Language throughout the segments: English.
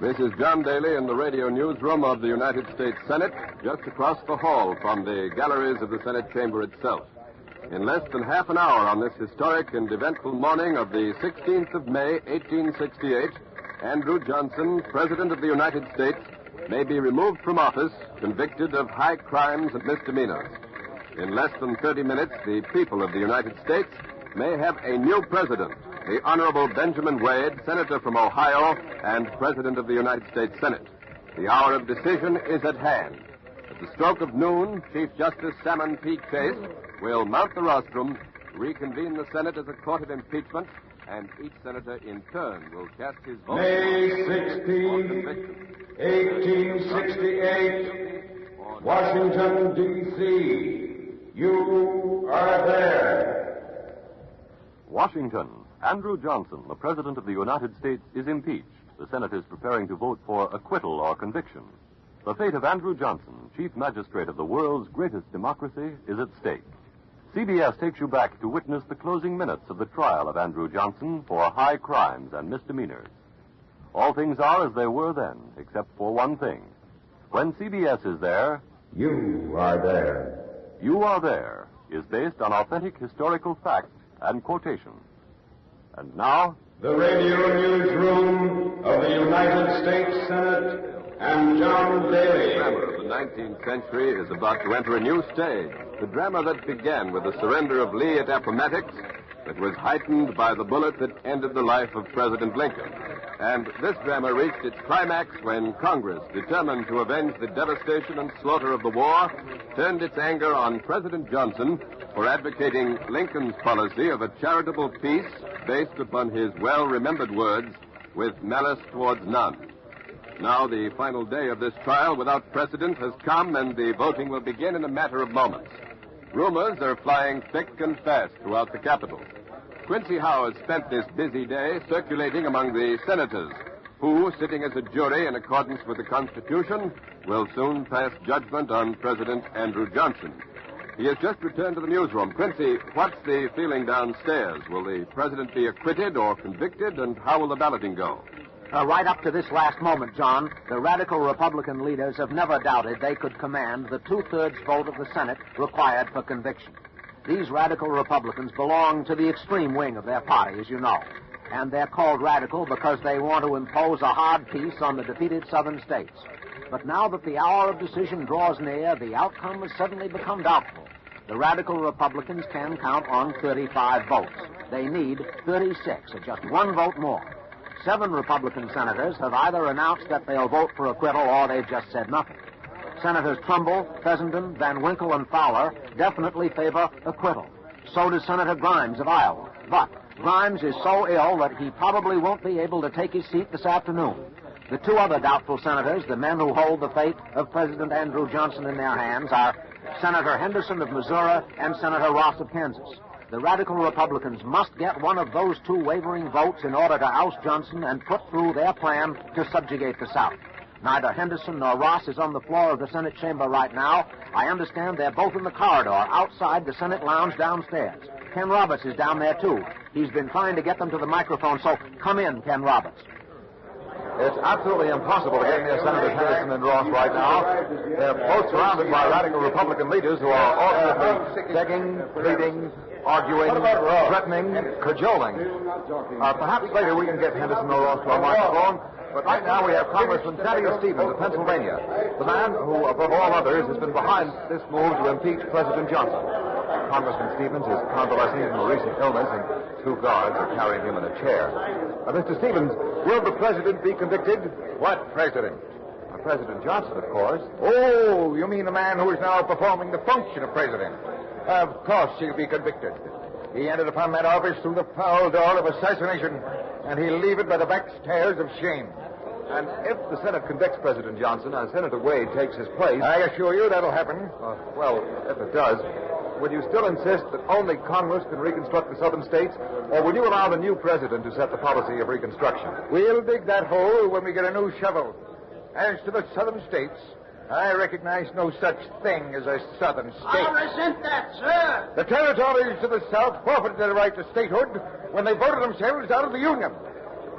This is John Daly in the radio newsroom of the United States Senate, just across the hall from the galleries of the Senate chamber itself. In less than half an hour on this historic and eventful morning of the 16th of May, 1868, Andrew Johnson, President of the United States, may be removed from office, convicted of high crimes and misdemeanors. In less than 30 minutes, the people of the United States may have a new president, the Honorable Benjamin Wade, Senator from Ohio and President of the United States Senate. The hour of decision is at hand. At the stroke of noon, Chief Justice Salmon P. Chase will mount the rostrum, reconvene the Senate as a court of impeachment, and each senator in turn will cast his vote. May 16, 1868, Washington, D.C. You are there. Washington. Andrew Johnson, the President of the United States, is impeached. The Senate is preparing to vote for acquittal or conviction. The fate of Andrew Johnson, Chief Magistrate of the world's greatest democracy, is at stake. CBS takes you back to witness the closing minutes of the trial of Andrew Johnson for high crimes and misdemeanors. All things are as they were then, except for one thing. When CBS is there, you are there. You Are There is based on authentic historical fact and quotation. And now, the radio newsroom of the United States Senate and John Daly. The drama of the 19th century is about to enter a new stage. The drama that began with the surrender of Lee at Appomattox, that was heightened by the bullet that ended the life of President Lincoln. And this drama reached its climax when Congress, determined to avenge the devastation and slaughter of the war, turned its anger on President Johnson for advocating Lincoln's policy of a charitable peace based upon his well-remembered words, with malice towards none. Now the final day of this trial without precedent has come, and the voting will begin in a matter of moments. Rumors are flying thick and fast throughout the Capitol. Quincy Howe has spent this busy day circulating among the senators, who, sitting as a jury in accordance with the Constitution, will soon pass judgment on President Andrew Johnson. He has just returned to the newsroom. Quincy, what's the feeling downstairs? Will the president be acquitted or convicted, and how will the balloting go? Right up to this last moment, John, the radical Republican leaders have never doubted they could command the two-thirds vote of the Senate required for conviction. These radical Republicans belong to the extreme wing of their party, as you know. And they're called radical because they want to impose a hard peace on the defeated southern states. But now that the hour of decision draws near, the outcome has suddenly become doubtful. The radical Republicans can count on 35 votes. They need 36, or just one vote more. 7 Republican senators have either announced that they'll vote for acquittal or they've just said nothing. Senators Trumbull, Fessenden, Van Winkle, and Fowler definitely favor acquittal. So does Senator Grimes of Iowa. But Grimes is so ill that he probably won't be able to take his seat this afternoon. The 2 other doubtful senators, the men who hold the fate of President Andrew Johnson in their hands, are Senator Henderson of Missouri and Senator Ross of Kansas. The radical Republicans must get one of those 2 wavering votes in order to oust Johnson and put through their plan to subjugate the South. Neither Henderson nor Ross is on the floor of the Senate chamber right now. I understand they're both in the corridor outside the Senate lounge downstairs. Ken Roberts is down there, too. He's been trying to get them to the microphone, so come in, Ken Roberts. It's absolutely impossible to get near Senators Henderson and Ross right now. They're both surrounded by radical Republican leaders who are alternately begging, pleading, arguing, threatening, cajoling. Perhaps later we can get Henderson or Ross to our microphone, but right now we have Congressman Thaddeus Stevens of Pennsylvania, the man who, above all others, has been behind this move to impeach President Johnson. Congressman Stevens is convalescing from a recent illness, and 2 guards are carrying him in a chair. Mr. Stevens, will the president be convicted? What president? President Johnson, of course. Oh, you mean the man who is now performing the function of president? Of course he'll be convicted. He entered upon that office through the foul door of assassination, and he'll leave it by the back stairs of shame. And if the Senate convicts President Johnson and Senator Wade takes his place... I assure you that'll happen. Well, if it does, would you still insist that only Congress can reconstruct the southern states, or would you allow the new president to set the policy of reconstruction? We'll dig that hole when we get a new shovel. As to the southern states, I recognize no such thing as a southern state. I resent that, sir. The territories to the south forfeited their right to statehood when they voted themselves out of the Union.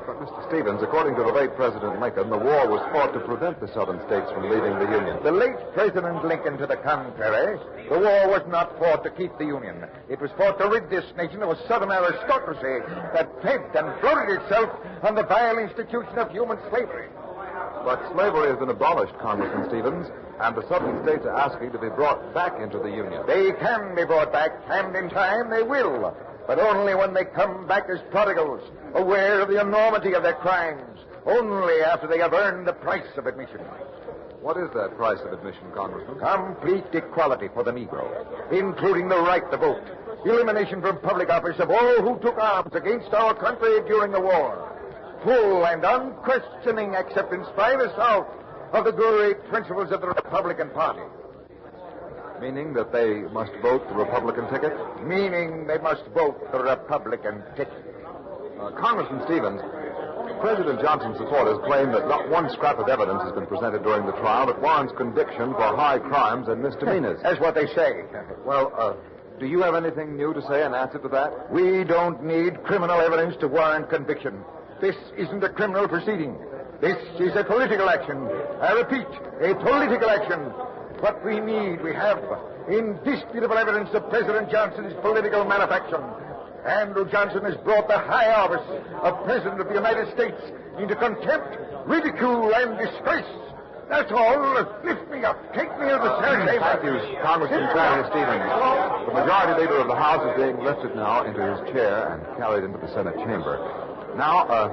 But, Mr. Stevens, according to the late President Lincoln, the war was fought to prevent the southern states from leaving the Union. The late President Lincoln, to the contrary, the war was not fought to keep the Union. It was fought to rid this nation of a southern aristocracy that fed and floated itself on the vile institution of human slavery. But slavery has been abolished, Congressman Stevens, and the southern states are asking to be brought back into the Union. They can be brought back, and in time they will. But only when they come back as prodigals, aware of the enormity of their crimes. Only after they have earned the price of admission. What is that price of admission, Congressman? Complete equality for the Negro, including the right to vote. Elimination from public office of all who took arms against our country during the war. Full and unquestioning acceptance by the South of the great principles of the Republican Party. Meaning that they must vote the Republican ticket? Meaning they must vote the Republican ticket. Congressman Stevens, President Johnson's supporters claim that not one scrap of evidence has been presented during the trial that warrants conviction for high crimes and misdemeanors. That's what they say. Well, do you have anything new to say in answer to that? We don't need criminal evidence to warrant conviction. This isn't a criminal proceeding. This is a political action. I repeat, a political action. What we have indisputable evidence of President Johnson's political malefection. Andrew Johnson has brought the high office of President of the United States into contempt, ridicule, and disgrace. That's all. Lift me up. Take me to the Senate chamber. Thank you, Congressman Charlie Stevens. The majority leader of the House is being lifted now into his chair and carried into the Senate chamber. Now,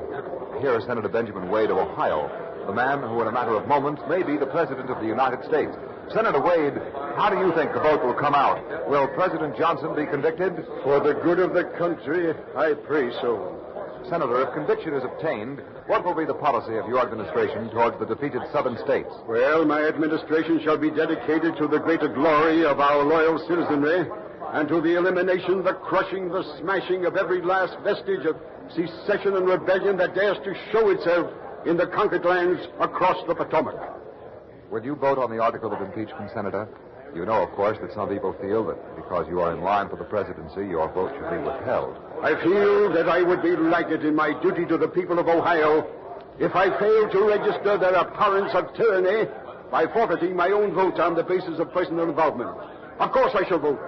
here is Senator Benjamin Wade of Ohio, the man who in a matter of moments may be the President of the United States. Senator Wade, how do you think the vote will come out? Will President Johnson be convicted? For the good of the country, I pray so. Senator, if conviction is obtained, what will be the policy of your administration towards the defeated southern states? Well, my administration shall be dedicated to the greater glory of our loyal citizenry and to the elimination, the crushing, the smashing of every last vestige of secession and rebellion that dares to show itself in the conquered lands across the Potomac. Will you vote on the article of impeachment, Senator? You know, of course, that some people feel that because you are in line for the presidency, your vote should be withheld. I feel that I would be lighted in my duty to the people of Ohio if I failed to register their abhorrence of tyranny by forfeiting my own vote on the basis of personal involvement. Of course I shall vote.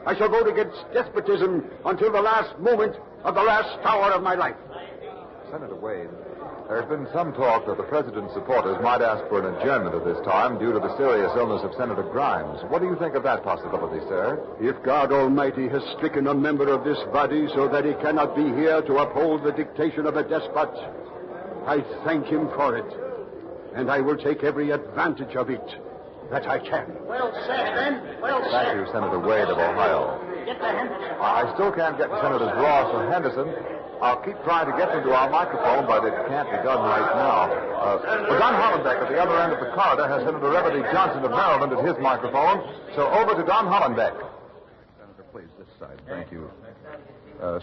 I shall vote against despotism until the last moment of the last hour of my life. Senator Wade, there's been some talk that the president's supporters might ask for an adjournment at this time due to the serious illness of Senator Grimes. What do you think of that possibility, sir? If God Almighty has stricken a member of this body so that he cannot be here to uphold the dictation of a despot, I thank him for it. And I will take every advantage of it that I can. Well said, Ben. Well said. Thank you, Senator Wade of Ohio. Get to Henderson. I still can't get Senators Ross or Henderson. I'll keep trying to get them to our microphone, but it can't be done right now. Don Hollenbeck at the other end of the corridor has Senator Reverdy Johnson of Maryland at his microphone. So over to Don Hollenbeck. Senator, please, this side. Thank you.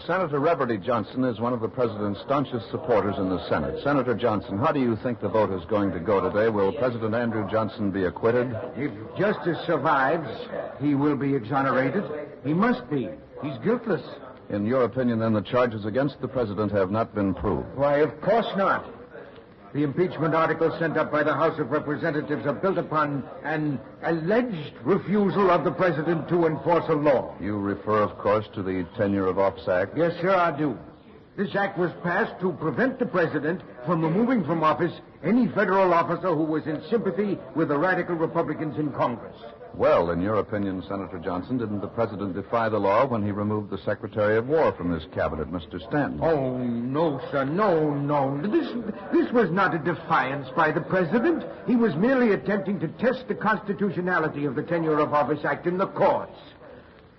Senator Reverdy Johnson is one of the president's staunchest supporters in the Senate. Senator Johnson, how do you think the vote is going to go today? Will President Andrew Johnson be acquitted? If justice survives, he will be exonerated. He must be. He's guiltless. In your opinion, then, the charges against the president have not been proved? Why, of course not. The impeachment articles sent up by the House of Representatives are built upon an alleged refusal of the president to enforce a law. You refer, of course, to the Tenure of Office Act? Yes, sir, I do. This act was passed to prevent the president from removing from office any federal officer who was in sympathy with the radical Republicans in Congress. Well, in your opinion, Senator Johnson, didn't the president defy the law when he removed the Secretary of War from his cabinet, Mr. Stanton? Oh, no, sir, no. This was not a defiance by the president. He was merely attempting to test the constitutionality of the Tenure of Office Act in the courts.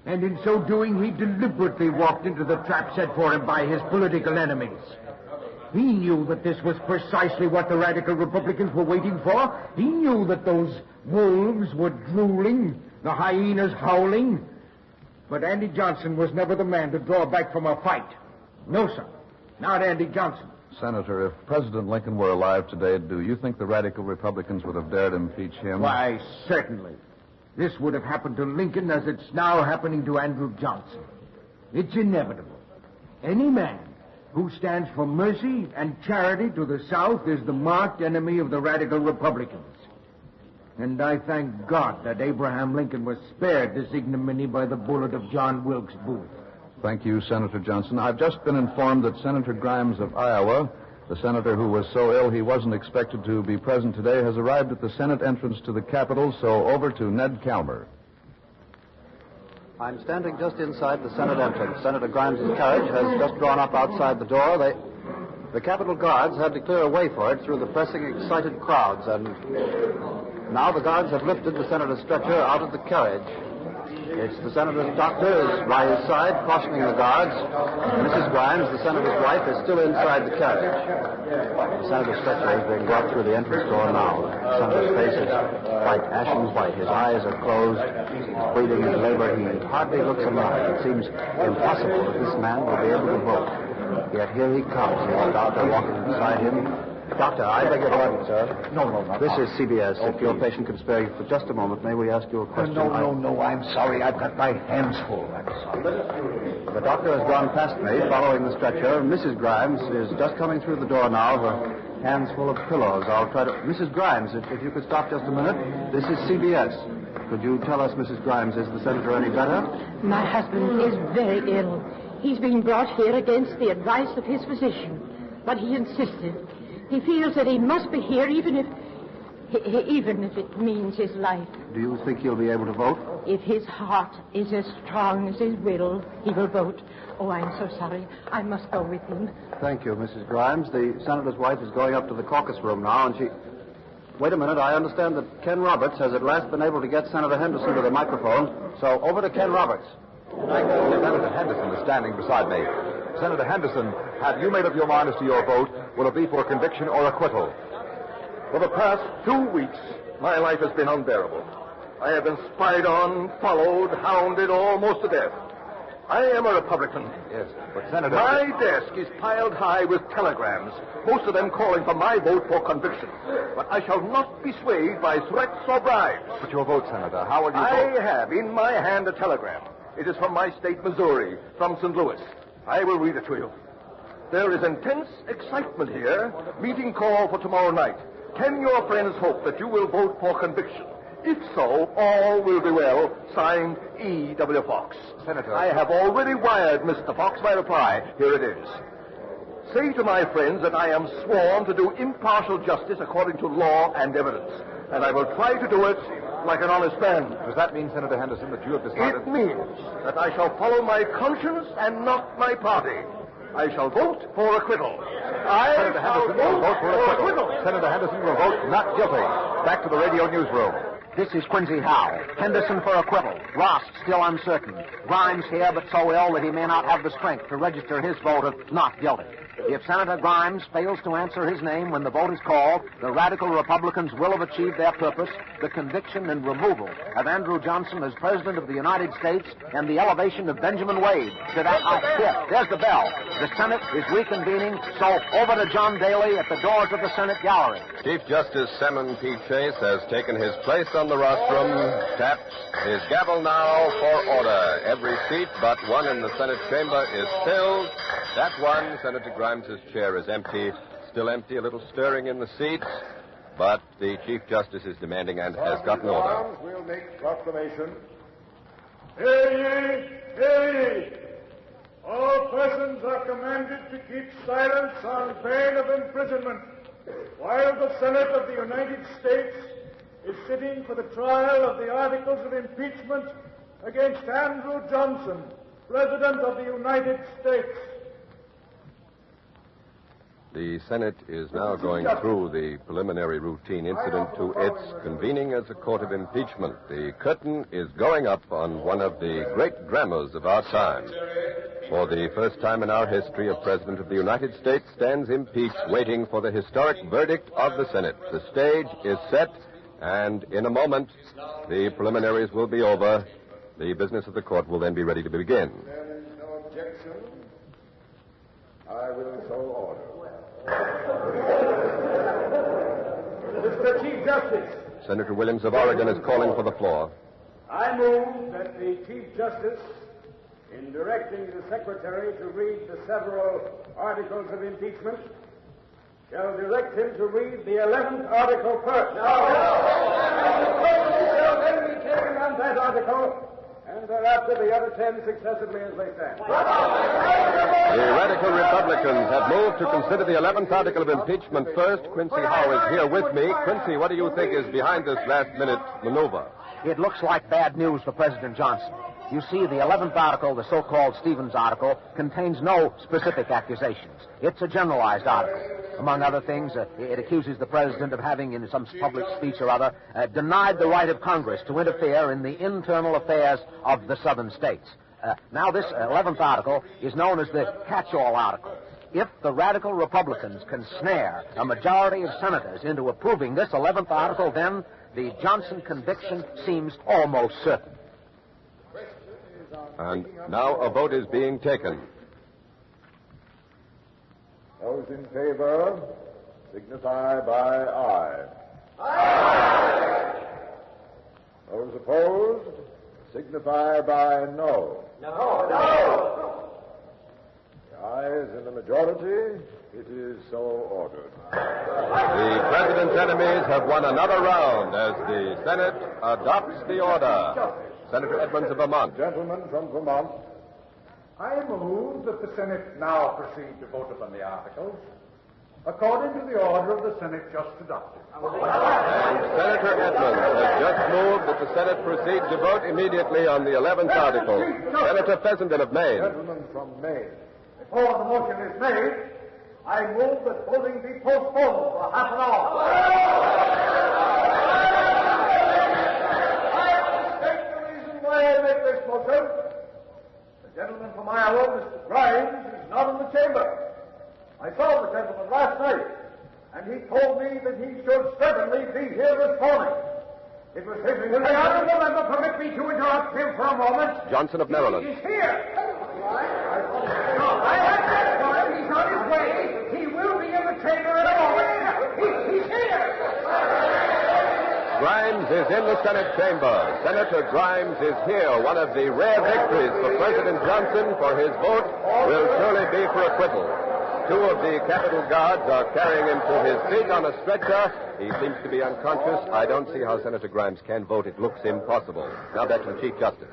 And in so doing, he deliberately walked into the trap set for him by his political enemies. He knew that this was precisely what the radical Republicans were waiting for. He knew that those wolves were drooling, the hyenas howling. But Andy Johnson was never the man to draw back from a fight. No, sir. Not Andy Johnson. Senator, if President Lincoln were alive today, do you think the radical Republicans would have dared impeach him? Why, certainly. This would have happened to Lincoln as it's now happening to Andrew Johnson. It's inevitable. Any man who stands for mercy and charity to the South, is the marked enemy of the radical Republicans. And I thank God that Abraham Lincoln was spared this ignominy by the bullet of John Wilkes Booth. Thank you, Senator Johnson. I've just been informed that Senator Grimes of Iowa, the senator who was so ill he wasn't expected to be present today, has arrived at the Senate entrance to the Capitol, so over to Ned Calmer. I'm standing just inside the Senate entrance. Senator Grimes' carriage has just drawn up outside the door. The Capitol Guards had to clear a way for it through the pressing, excited crowds, and now the guards have lifted the senator's stretcher out of the carriage. It's the senator's doctor is by his side, cautioning the guards. Mrs. Grimes, the senator's wife, is still inside the carriage. The senator's stretcher is being brought through the entrance door now. The senator's face is white, ashen white. His eyes are closed. He's breathing in labor. He hardly looks alive. It seems impossible that this man will be able to vote. Yet here he comes. There's a doctor walking beside him. Doctor, I beg your pardon, sir. No. This is CBS. If your patient could spare you for just a moment, may we ask you a question? No. I'm sorry. I've got my hands full. I'm sorry. The doctor has gone past me, following the stretcher. Mrs. Grimes is just coming through the door now, her hands full of pillows. I'll try to... Mrs. Grimes, if you could stop just a minute. This is CBS. Could you tell us, Mrs. Grimes, is the senator any better? My husband is very ill. He's been brought here against the advice of his physician, but he insisted. He feels that he must be here even if it means his life. Do you think he'll be able to vote? If his heart is as strong as his will, he will vote. Oh, I'm so sorry. I must go with him. Thank you, Mrs. Grimes. The senator's wife is going up to the caucus room now, and she... Wait a minute. I understand that Ken Roberts has at last been able to get Senator Henderson to the microphone. So over to Ken Roberts. Senator Henderson is standing beside me. Senator Henderson, have you made up your mind as to your vote? Will it be for conviction or acquittal? For the past 2 weeks, my life has been unbearable. I have been spied on, followed, hounded almost to death. I am a Republican. Yes, but Senator... My desk is piled high with telegrams, most of them calling for my vote for conviction. But I shall not be swayed by threats or bribes. But your vote, Senator, how will you vote? I have in my hand a telegram. It is from my state, Missouri, from St. Louis. I will read it to you. There is intense excitement here. Meeting call for tomorrow night. Can your friends hope that you will vote for conviction? If so, all will be well. Signed, E.W. Fox. Senator... I have already wired Mr. Fox my reply. Here it is. Say to my friends that I am sworn to do impartial justice according to law and evidence. And I will try to do it like an honest man. Does that mean, Senator Henderson, that you have decided... It means that I shall follow my conscience and not my party. I shall vote for acquittal. Senator Henderson will vote for acquittal. Senator Henderson will vote not guilty. Back to the radio newsroom. This is Quincy Howe. Henderson for acquittal. Ross still uncertain. Grimes here, but so ill that he may not have the strength to register his vote of not guilty. If Senator Grimes fails to answer his name when the vote is called, the radical Republicans will have achieved their purpose, the conviction and removal of Andrew Johnson as President of the United States and the elevation of Benjamin Wade to that... there's the bell. The Senate is reconvening, so over to John Daly at the doors of the Senate gallery. Chief Justice Salmon P. Chase has taken his place on the rostrum, taps his gavel now for order. Every seat but one in the Senate chamber is filled. That one, Senator Grimes' chair is empty, still empty, a little stirring in the seats, but the Chief Justice is demanding and has gotten order. We'll make proclamation. Hear ye, hear ye. All persons are commanded to keep silence on pain of imprisonment while the Senate of the United States is sitting for the trial of the articles of impeachment against Andrew Johnson, President of the United States. The Senate is now going through the preliminary routine incident to its convening as a court of impeachment. The curtain is going up on one of the great dramas of our time. For the first time in our history, a President of the United States stands impeached, waiting for the historic verdict of the Senate. The stage is set, and in a moment, the preliminaries will be over. The business of the court will then be ready to begin. There is no objection. I will so order. Mr. Chief Justice. Senator Williams of Oregon is calling for the floor. I move that the Chief Justice in directing the Secretary to read the several articles of impeachment, shall direct him to read the 11th article first. The question shall then be taken on that article, and thereafter the other 10 successively as they stand. The radical Republicans have moved to consider the 11th article of impeachment first. Quincy Howe is here with me. Quincy, what do you think is behind this last-minute maneuver? It looks like bad news for President Johnson. You see, the 11th article, the so-called Stevens article, contains no specific accusations. It's a generalized article. Among other things, it accuses the president of having, in some public speech or other, denied the right of Congress to interfere in the internal affairs of the southern states. Now, this 11th article is known as the catch-all article. If the radical Republicans can snare a majority of senators into approving this 11th article, then the Johnson conviction seems almost certain. And now a vote is being taken. Those in favor signify by aye. Aye. Those opposed signify by no. No. The ayes in the majority, it is so ordered. The president's enemies have won another round as the Senate adopts the order. Senator Edmonds of Vermont. Gentlemen from Vermont, I move that the Senate now proceed to vote upon the articles according to the order of the Senate just adopted. And Senator Edmonds has just moved that the Senate proceed to vote immediately on the 11th article. Senator Fessenden of Maine. Gentlemen from Maine, before the motion is made, I move that voting be postponed for half an hour. I make this motion. The gentleman from Iowa, Mr. Grimes, is not in the chamber. I saw the gentleman last night, and he told me that he should certainly be here this morning. It was his intention. The honorable member, permit me to interrupt him for a moment. Johnson of Maryland. He's here. No, I have that for him. He's on his way. He will be in the chamber in a moment. He's here. Grimes is in the Senate chamber. Senator Grimes is here. One of the rare victories for President Johnson, for his vote will surely be for acquittal. Two of the Capitol Guards are carrying him to his seat on a stretcher. He seems to be unconscious. I don't see how Senator Grimes can vote. It looks impossible. Now back to the Chief Justice.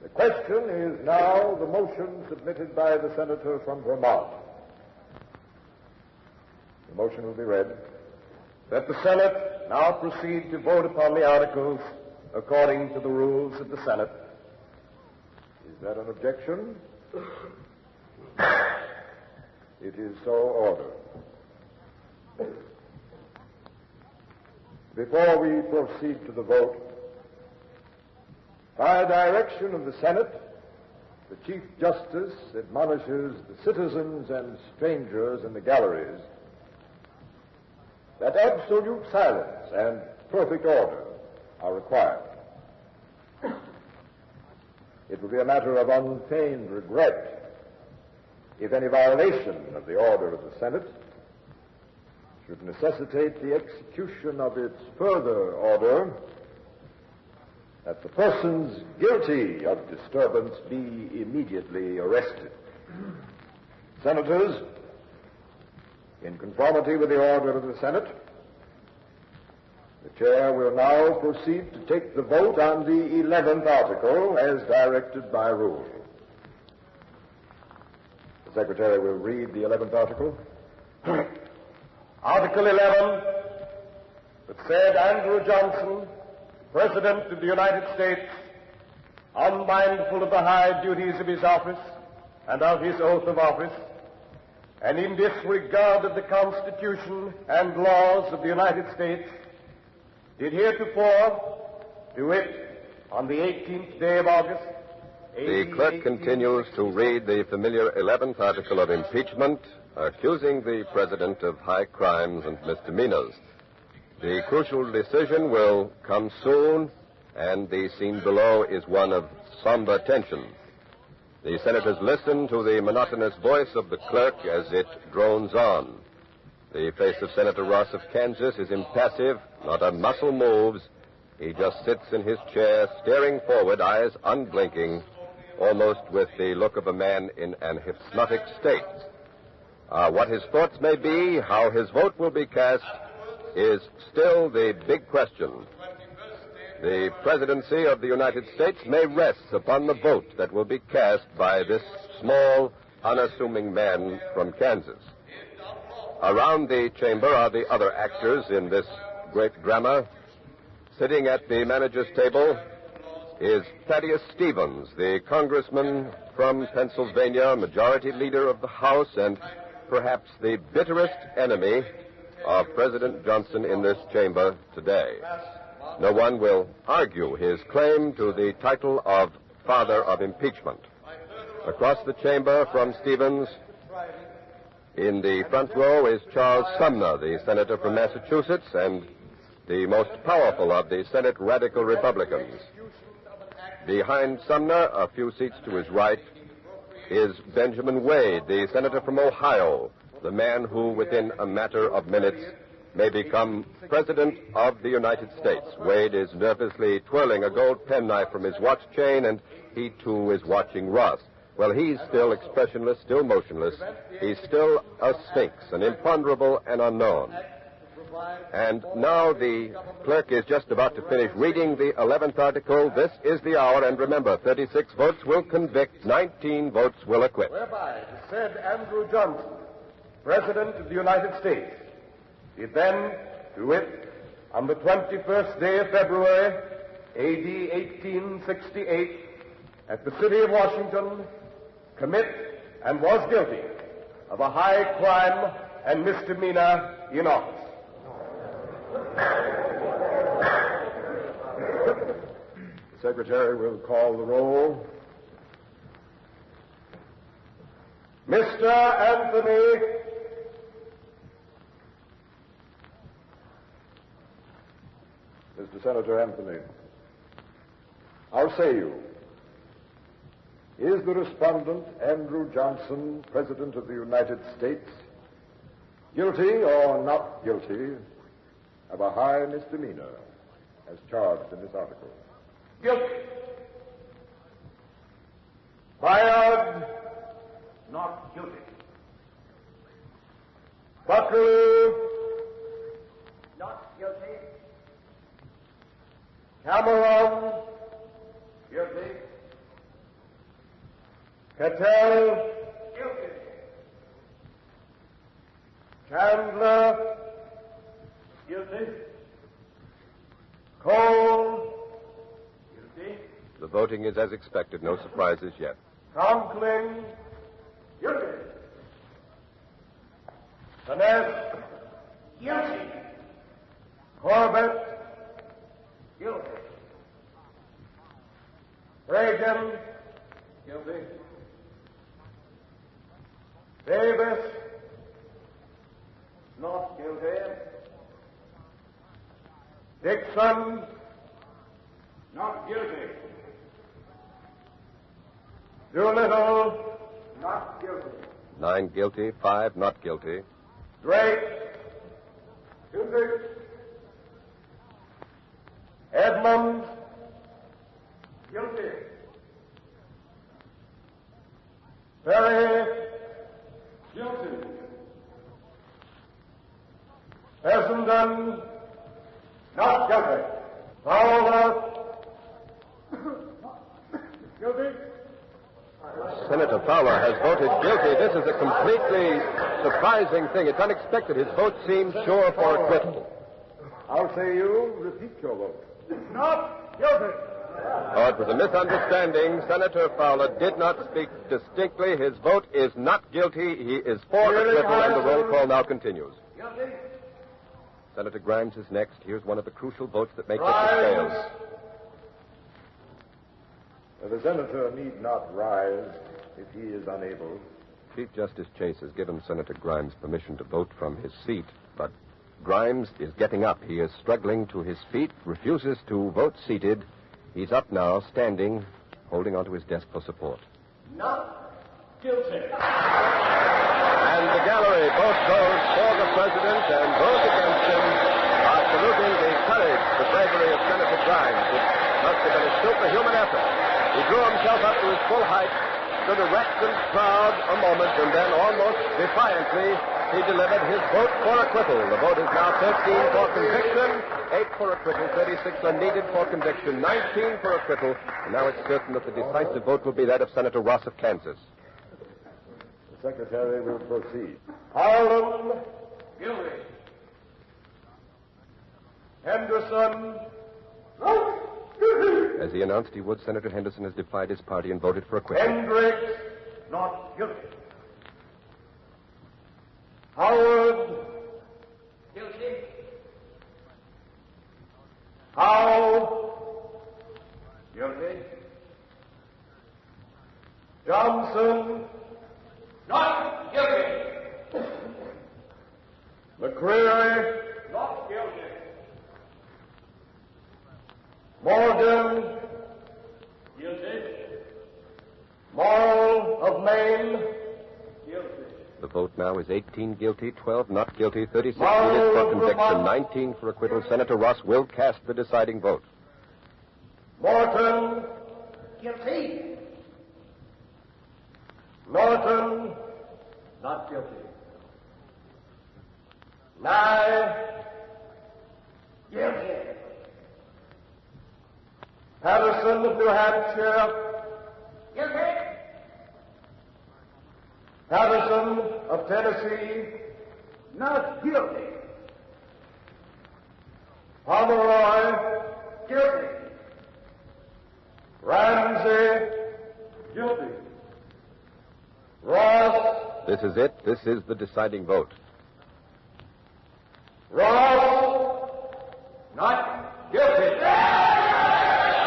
The question is now the motion submitted by the senator from Vermont. The motion will be read. That the Senate now proceed to vote upon the articles according to the rules of the Senate. Is that an objection? It is so ordered. Before we proceed to the vote, by direction of the Senate, the Chief Justice admonishes the citizens and strangers in the galleries that absolute silence and perfect order are required. It will be a matter of unfeigned regret if any violation of the order of the Senate should necessitate the execution of its further order that the persons guilty of disturbance be immediately arrested. Senators, in conformity with the order of the Senate, the chair will now proceed to take the vote on the 11th article as directed by rule. The Secretary will read the 11th article. Article 11, that said Andrew Johnson, President of the United States, unmindful of the high duties of his office and of his oath of office, and in disregard of the Constitution and laws of the United States, did heretofore do it on the 18th day of August. The clerk continues to read the familiar 11th article of impeachment, accusing the president of high crimes and misdemeanors. The crucial decision will come soon, and the scene below is one of somber tension. The senators listen to the monotonous voice of the clerk as it drones on. The face of Senator Ross of Kansas is impassive. Not a muscle moves. He just sits in his chair, staring forward, eyes unblinking, almost with the look of a man in an hypnotic state. What his thoughts may be, how his vote will be cast, is still the big question. The presidency of the United States may rest upon the vote that will be cast by this small, unassuming man from Kansas. Around the chamber are the other actors in this great drama. Sitting at the manager's table is Thaddeus Stevens, the congressman from Pennsylvania, majority leader of the House, and perhaps the bitterest enemy of President Johnson in this chamber today. No one will argue his claim to the title of Father of Impeachment. Across the chamber from Stevens, in the front row, is Charles Sumner, the senator from Massachusetts and the most powerful of the Senate radical Republicans. Behind Sumner, a few seats to his right, is Benjamin Wade, the senator from Ohio, the man who, within a matter of minutes, may become President of the United States. Wade is nervously twirling a gold penknife from his watch chain, and he, too, is watching Ross. Well, he's still expressionless, still motionless. He's still a sphinx, an imponderable and unknown. And now the clerk is just about to finish reading the 11th article. This is the hour, and remember, 36 votes will convict, 19 votes will acquit. Whereby the said Andrew Johnson, President of the United States, did then, to wit, on the 21st day of February, A.D. 1868, at the city of Washington, commit and was guilty of a high crime and misdemeanor in office. The Secretary will call the roll. Mr. Anthony Mr. Senator Anthony, how say you? Is the respondent, Andrew Johnson, President of the United States, guilty or not guilty of a high misdemeanor as charged in this article? Guilty. Bayard, not guilty. Buckaroo, not guilty. Cameron, guilty. Cattell, guilty. Chandler, guilty. Cole, guilty. The voting is as expected, no surprises yet. Conklin, guilty. Finesse, guilty. Corbett, guilty. Reagan, guilty. Davis, not guilty. Dixon, not guilty. Doolittle, not guilty. 9 guilty, 5 not guilty. Drake, guilty. Edmonds, guilty. Perry, guilty. Essendon, not guilty. Fowler, guilty. Senator Fowler has voted guilty. This is a completely surprising thing. It's unexpected. His vote seems sure for acquittal. How say you? Repeat your vote. Not guilty. Oh, it was a misunderstanding. Senator Fowler did not speak distinctly. His vote is not guilty. He is for acquittal, and the roll call now continues. Guilty. Senator Grimes is next. Here's one of the crucial votes that makes it the scales. The senator need not rise if he is unable. Chief Justice Chase has given Senator Grimes permission to vote from his seat, but Grimes is getting up. He is struggling to his feet, refuses to vote seated. He's up now, standing, holding onto his desk for support. Not guilty. And the gallery, both those for the president and those against him, are saluting the courage, the bravery of Senator Grimes, which must have been a superhuman effort. He drew himself up to his full height, stood erect and proud a moment, and then almost defiantly, he delivered his vote for acquittal. The vote is now 13 for conviction, 8 for acquittal, 36 are needed for conviction, 19 for acquittal, and now it's certain that the decisive vote will be that of Senator Ross of Kansas. The Secretary will proceed. Harlan. Guilty. Henderson. Guilty. As he announced he would, Senator Henderson has defied his party and voted for acquittal. Hendricks. Not guilty. Howard. Guilty. Howe. Guilty. Johnson. Not guilty. McCreary. Not guilty. Morgan. Guilty. Morrill of Maine. Guilty. The vote now is 18 guilty, 12 not guilty, 36 needed for conviction, 19 for acquittal. Senator Ross will cast the deciding vote. Morton. Guilty. Norton. Not guilty. Nye. Guilty. Patterson of New Hampshire. Guilty. Patterson of Tennessee. Not guilty. Pomeroy. Guilty. Ramsey. Guilty. Ross. This is it. This is the deciding vote. Ross. Not guilty.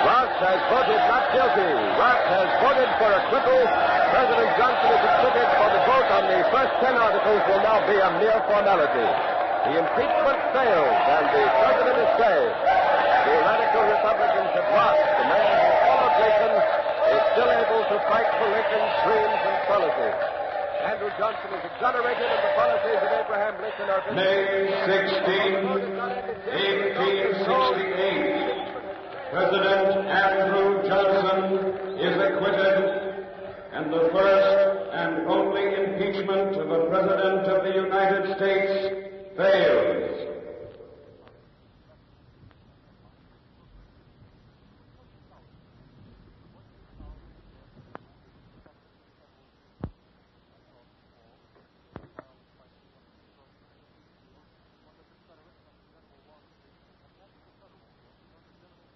Ross has voted not guilty. Ross has voted for acquittal. President Johnson is acquitted, for the vote on the first 10 articles will now be a mere formality. The impeachment fails, and the president is saved. The radical Republicans have lost. The man who followed Lincoln is still able to fight for Lincoln's dreams and policies. Andrew Johnson is exonerated, and the policies of Abraham Lincoln are... May 16, 1868. President Andrew Johnson is acquitted, and the first